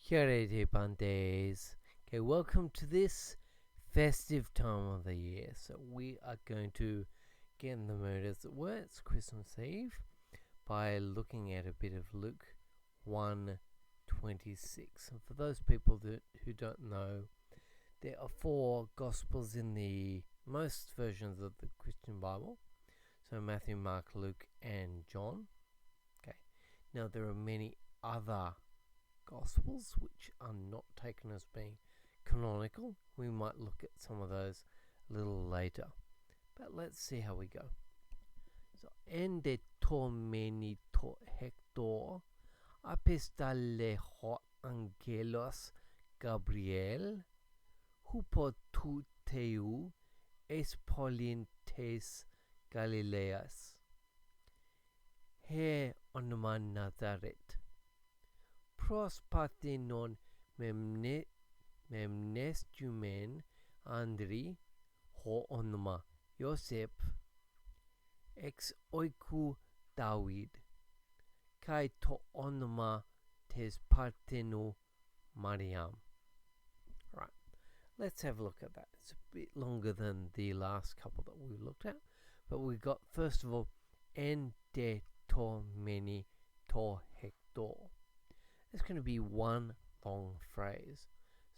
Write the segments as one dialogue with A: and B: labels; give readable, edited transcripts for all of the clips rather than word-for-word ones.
A: Here Bandes. Okay, welcome to this festive time of the year. So we are going to get in the mood, as it were. It's Christmas Eve by looking at a bit of Luke 1:26. And for those people who don't know, there are 4 Gospels in the most versions of the Christian Bible. So Matthew, Mark, Luke, and John. Okay. Now there are many other Gospels which are not taken as being canonical. We might look at some of those a little later, but let's see how we go. So, ende to meni to Hector apestale ho angelos Gabriel hupo tu teu espolintes Galileas he onoman Nazaret pros Parthenon memnestumen Andri ho onoma Joseph ex oiku David kai to onoma tes Partheno Mariam. Right, let's have a look at that. It's a bit longer than the last couple that we looked at, but we got first of all en de to meni to Hector. It's going to be one long phrase.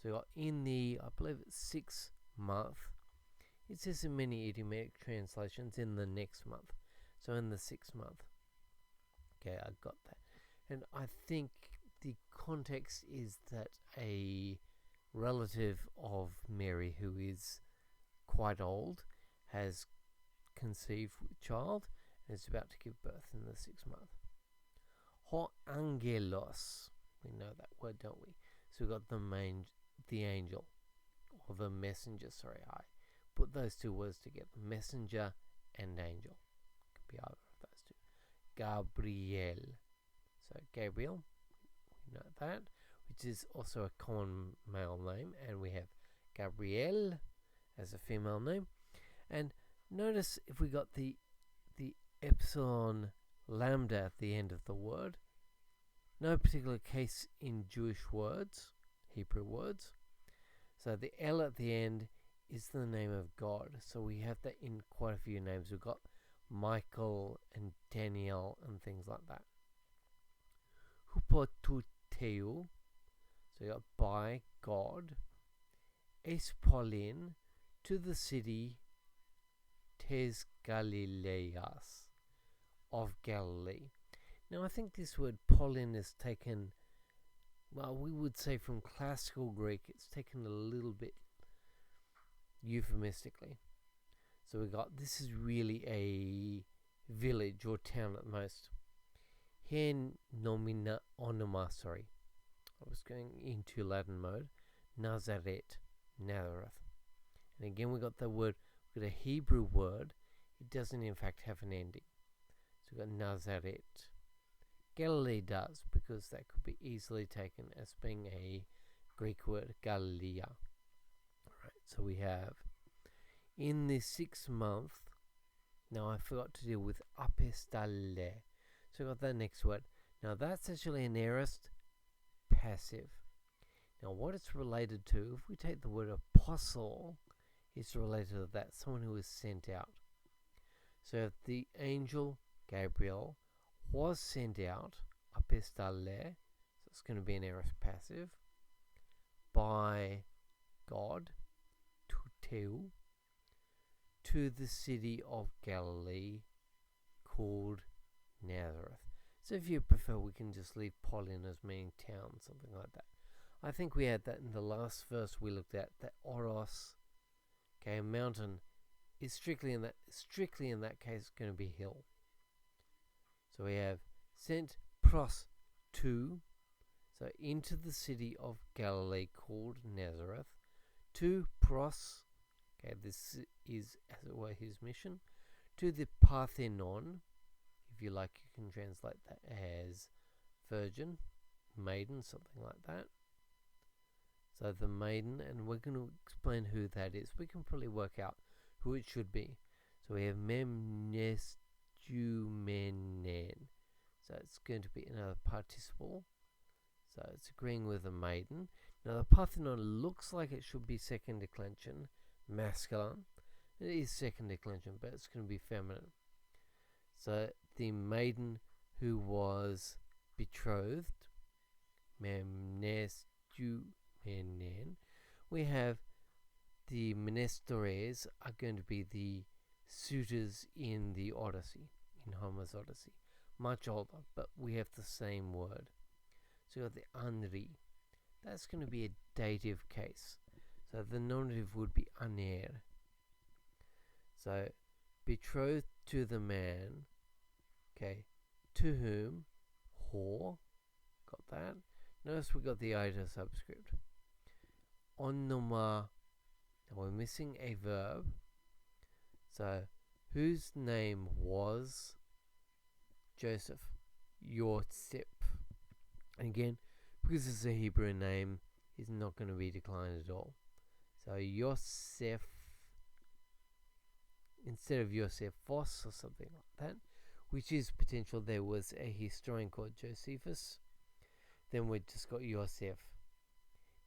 A: So got in the, I believe it's 6th month. It says in many idiomatic translations in the next month. So in the 6th month. Okay, I got that. And I think the context is that a relative of Mary who is quite old has conceived a child and is about to give birth in the 6th month. Ho angelos. We know that word, don't we? So we've got the angel, or the messenger, I put those two words together, messenger and angel. Could be either of those two. Gabriel. So Gabriel, we know that, which is also a common male name, and we have Gabrielle as a female name. And notice if we got the epsilon lambda at the end of the word, no particular case in Jewish words, Hebrew words. So the L at the end is the name of God. So we have that in quite a few names. We've got Michael and Daniel and things like that. Hupotuteu, so you got by God. Espolin, to the city tes Galileas, of Galilee. Now I think this word Polin is taken, well, we would say from classical Greek, it's taken a little bit euphemistically. So we got, this is really a village or town at most. Hen nomina onoma, I was going into Latin mode. Nazaret, Nazareth. And again we got the word, we got a Hebrew word, it doesn't in fact have an ending. So we got Nazaret. Galilee does, because that could be easily taken as being a Greek word, Galilea. Alright, so we have in the 6th month. Now I forgot to deal with apestale. So I got that next word. Now that's actually an aorist passive. Now what it's related to, if we take the word apostle, it's related to that, someone who is sent out. So if the angel Gabriel was sent out, apestale, so it's going to be an aorist passive, by God, tuteu, to the city of Galilee called Nazareth. So if you prefer, we can just leave Polin as meaning town, something like that. I think we had that in the last verse we looked at, that Oros, okay, a mountain, is strictly in that case going to be hill. So we have sent pros to, so into the city of Galilee called Nazareth, to pros, okay, this is as it were his mission, to the Parthenon, if you like you can translate that as virgin, maiden, something like that. So the maiden, and we're going to explain who that is. We can probably work out who it should be. So we have memnestumenen. So it's going to be another participle. So it's agreeing with the maiden. Now the Parthenon looks like it should be second declension, masculine. It is second declension, but it's going to be feminine. So the maiden who was betrothed, memnestu menen. We have the menestores are going to be the suitors in the Odyssey, in Homer's Odyssey. Much older, but we have the same word. So you got the anri. That's going to be a dative case. So the nominative would be aner. So betrothed to the man, okay, to whom, whore, got that. Notice we got the iota subscript. Onoma, now we're missing a verb. So whose name was Joseph? Yosef. And again, because it's a Hebrew name, is not going to be declined at all. So Yosef, instead of Josephos or something like that, which is potential. There was a historian called Josephus. Then we just got Yosef.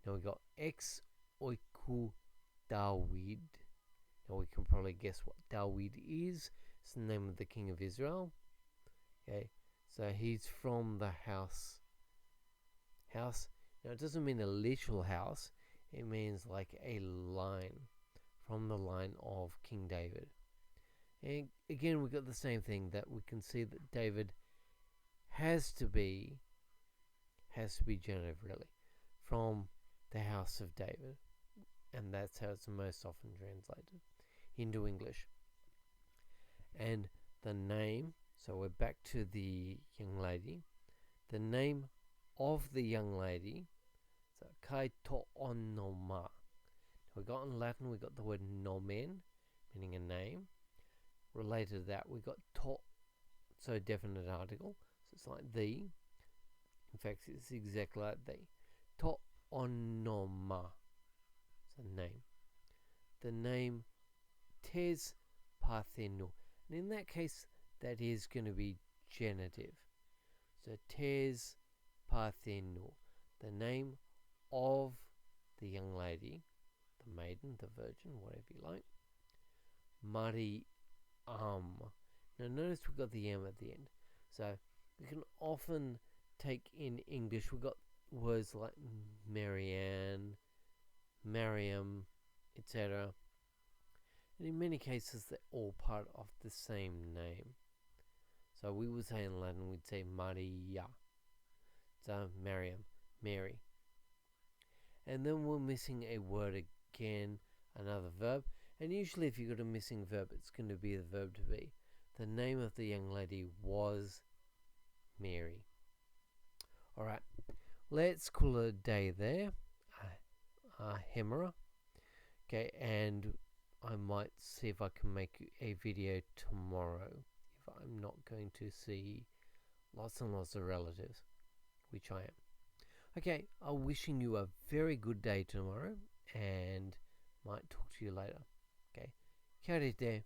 A: Now we got ex oiku David. Now we can probably guess what David is. It's the name of the king of Israel. Okay, so he's from the house. Now it doesn't mean a literal house. It means like a line, from the line of King David. And again, we got the same thing, that we can see that David has to be genitive, really, from the house of David, and that's how it's most often translated into English. And the name, so we're back to the young lady. The name of the young lady, so kai to onoma. We got in Latin, we got the word nomen, meaning a name. Related to that, we got to, so definite article, so it's like the. In fact, it's exactly like the. To onoma, it's a name. The name tes parthenu, and in that case, that is going to be genitive. So tes parthenu, the name of the young lady, the maiden, the virgin, whatever you like. Mariam. Now notice we've got the M at the end. So we can often take in English, we've got words like Marianne, Mariam, etc. And in many cases, they're all part of the same name. So we would say in Latin, we'd say Maria. So Mariam, Mary. And then we're missing a word again, another verb. And usually if you've got a missing verb, it's going to be the verb to be. The name of the young lady was Mary. Alright, let's call it a day there. Hemera. Okay, and I might see if I can make a video tomorrow if I'm not going to see lots and lots of relatives, which I am. Okay, I'm wishing you a very good day tomorrow and might talk to you later. Okay, kia ora te.